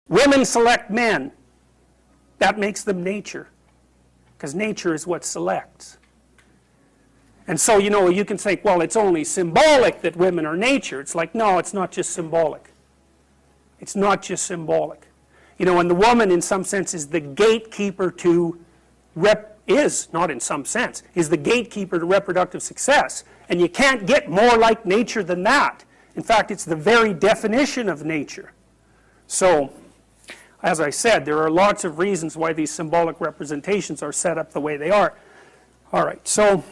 Women select men. That makes them nature, because nature is what selects. And so, you know, you can say, well, it's only symbolic that women are nature. It's like, no, it's not just symbolic. It's not just symbolic. You know, and the woman, in some sense, is the gatekeeper to not in some sense, is the gatekeeper to reproductive success. And you can't get more like nature than that. In fact, it's the very definition of nature. So, as I said, there are lots of reasons why these symbolic representations are set up the way they are. All right, so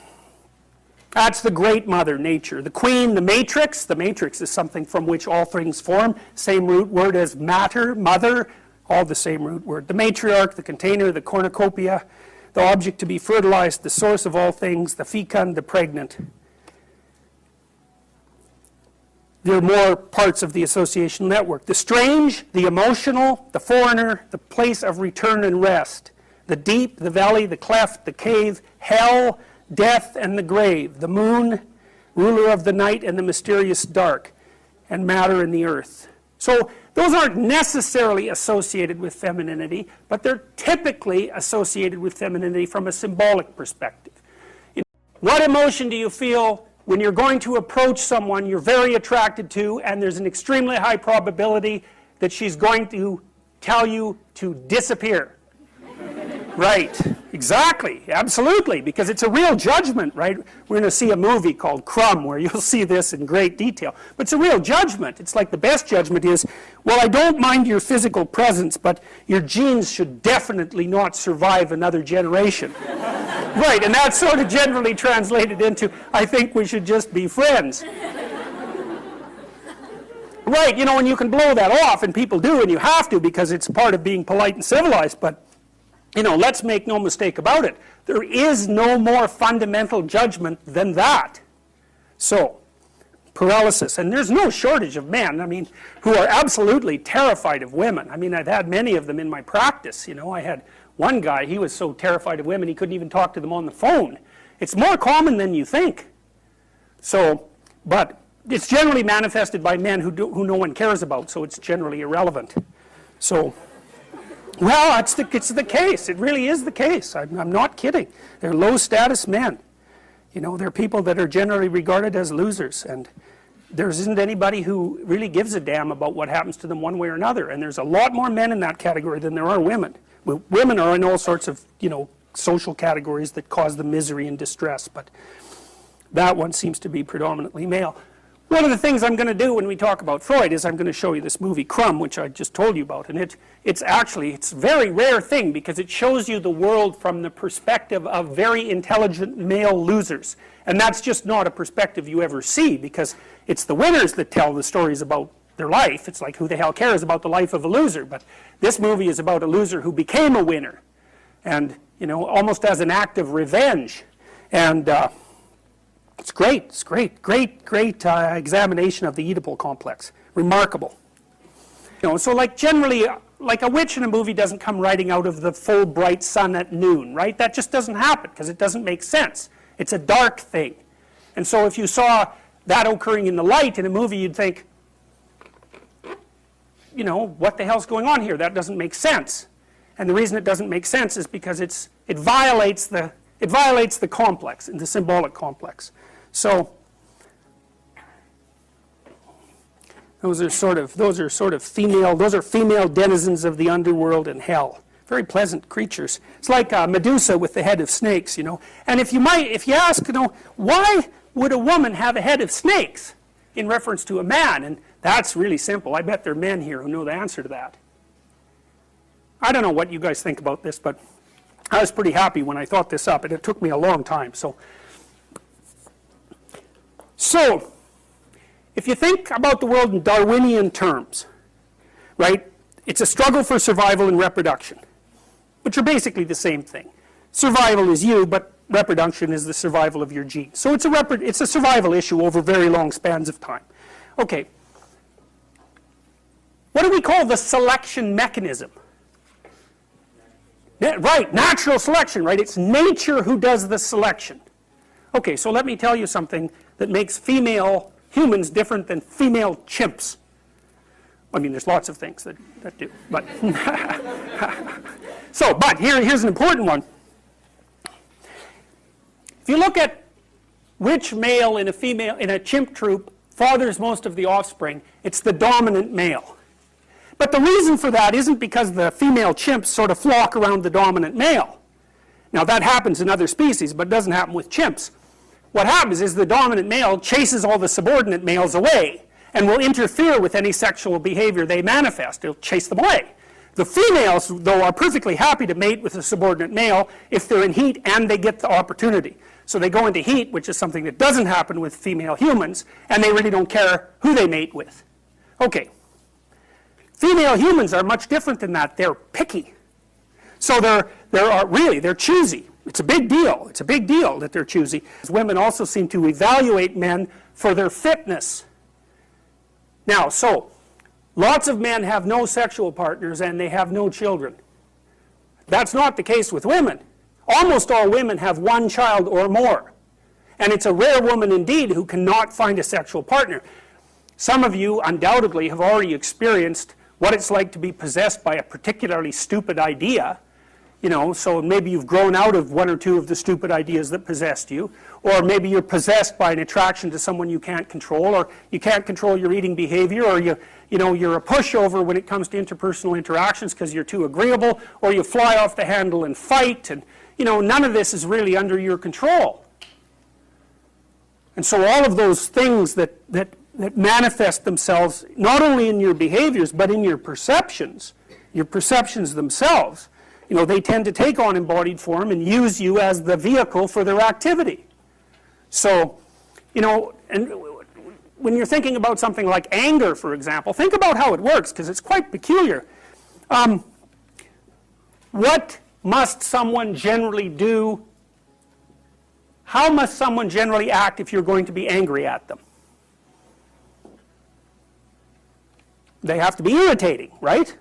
that's the great mother, nature. The queen, the matrix. The matrix is something from which all things form. Same root word as matter, mother, all the same root word. The matriarch, the container, the cornucopia, the object to be fertilized, the source of all things, the fecund, the pregnant. There are more parts of the associational network. The strange, the emotional, the foreigner, the place of return and rest. The deep, the valley, the cleft, the cave, hell, death, and the grave. The moon, ruler of the night and the mysterious dark, and matter and the earth. So those aren't necessarily associated with femininity, but they're typically associated with femininity from a symbolic perspective. What emotion do you feel when you're going to approach someone you're very attracted to, and there's an extremely high probability that she's going to tell you to disappear? Right, exactly, absolutely, because it's a real judgment, right? We're going to see a movie called Crumb where you'll see this in great detail. But it's a real judgment. It's like the best judgment is, well, I don't mind your physical presence, but your genes should definitely not survive another generation. Right, and that's sort of generally translated into, I think we should just be friends. Right, you know, and you can blow that off, and people do, and you have to, because it's part of being polite and civilized, but you know, let's make no mistake about it. There is no more fundamental judgment than that. So, paralysis. And there's no shortage of men, I mean, who are absolutely terrified of women. I mean, I've had many of them in my practice. You know, I had one guy, he was so terrified of women he couldn't even talk to them on the phone. It's more common than you think. So, but it's generally manifested by men who no one cares about, so it's generally irrelevant. So, well, it's the case. It really is the case. I'm not kidding. They're low-status men. You know, they're people that are generally regarded as losers, and there isn't anybody who really gives a damn about what happens to them one way or another. And there's a lot more men in that category than there are women. Women are in all sorts of, you know, social categories that cause them misery and distress, but that one seems to be predominantly male. One of the things I'm going to do when we talk about Freud is I'm going to show you this movie Crumb, which I just told you about, and it's a very rare thing because it shows you the world from the perspective of very intelligent male losers, and that's just not a perspective you ever see, because it's the winners that tell the stories about their life. It's like, who the hell cares about the life of a loser? But this movie is about a loser who became a winner, and you know, almost as an act of revenge. And it's great, great examination of the Oedipal complex. Remarkable. You know, so like generally, like a witch in a movie doesn't come riding out of the full bright sun at noon, right? That just doesn't happen because it doesn't make sense. It's a dark thing. And so if you saw that occurring in the light in a movie, you'd think, you know, what the hell's going on here? That doesn't make sense. And the reason it doesn't make sense is because it violates the complex, the symbolic complex. So those are female denizens of the underworld and hell. Very pleasant creatures. It's like Medusa with the head of snakes, you know. And if you ask, you know, why would a woman have a head of snakes in reference to a man? And that's really simple. I bet there are men here who know the answer to that. I don't know what you guys think about this, but I was pretty happy when I thought this up, and it took me a long time. So, if you think about the world in Darwinian terms, right, it's a struggle for survival and reproduction, which are basically the same thing. Survival is you, but reproduction is the survival of your genes. So it's a survival issue over very long spans of time. Okay. What do we call the selection mechanism? Right, natural selection, right? It's nature who does the selection. Okay, so let me tell you something that makes female humans different than female chimps. I mean, there's lots of things that do, but so, but here's an important one. If you look at which male in a chimp troop fathers most of the offspring, it's the dominant male. But the reason for that isn't because the female chimps sort of flock around the dominant male. Now that happens in other species, but it doesn't happen with chimps. What happens is the dominant male chases all the subordinate males away and will interfere with any sexual behavior they manifest. It'll chase them away. The females, though, are perfectly happy to mate with a subordinate male if they're in heat and they get the opportunity. So they go into heat, which is something that doesn't happen with female humans, and they really don't care who they mate with. Okay. Female humans are much different than that. They're picky. So they're choosy. It's a big deal. It's a big deal that they're choosy. Women also seem to evaluate men for their fitness. Now, so lots of men have no sexual partners and they have no children. That's not the case with women. Almost all women have one child or more. And it's a rare woman indeed who cannot find a sexual partner. Some of you undoubtedly have already experienced what it's like to be possessed by a particularly stupid idea. You know, so maybe you've grown out of one or two of the stupid ideas that possessed you, or maybe you're possessed by an attraction to someone you can't control, or you can't control your eating behavior, or you're a pushover when it comes to interpersonal interactions because you're too agreeable, or you fly off the handle and fight, and none of this is really under your control. And so all of those things that manifest themselves not only in your behaviors but in your perceptions themselves, they tend to take on embodied form and use you as the vehicle for their activity. So, and when you're thinking about something like anger, for example, think about how it works, because it's quite peculiar. What must someone generally do? How must someone generally act if you're going to be angry at them? They have to be irritating, right?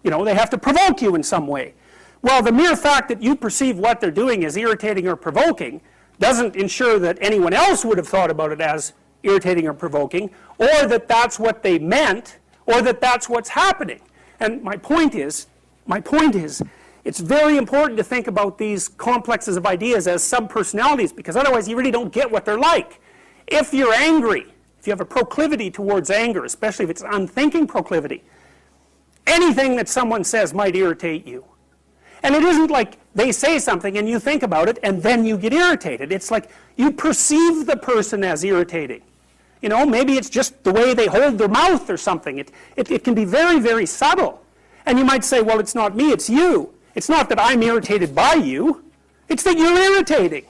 They have to provoke you in some way. Well, the mere fact that you perceive what they're doing as irritating or provoking doesn't ensure that anyone else would have thought about it as irritating or provoking, or that that's what they meant, or that that's what's happening. And my point is, it's very important to think about these complexes of ideas as subpersonalities, because otherwise you really don't get what they're like. If you're angry, if you have a proclivity towards anger, especially if it's an unthinking proclivity, anything that someone says might irritate you. And it isn't like they say something and you think about it and then you get irritated. It's like you perceive the person as irritating. Maybe it's just the way they hold their mouth or something. It can be very, very subtle. And you might say, well, it's not me, it's you. It's not that I'm irritated by you. It's that you're irritating.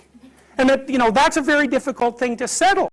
And that, that's a very difficult thing to settle.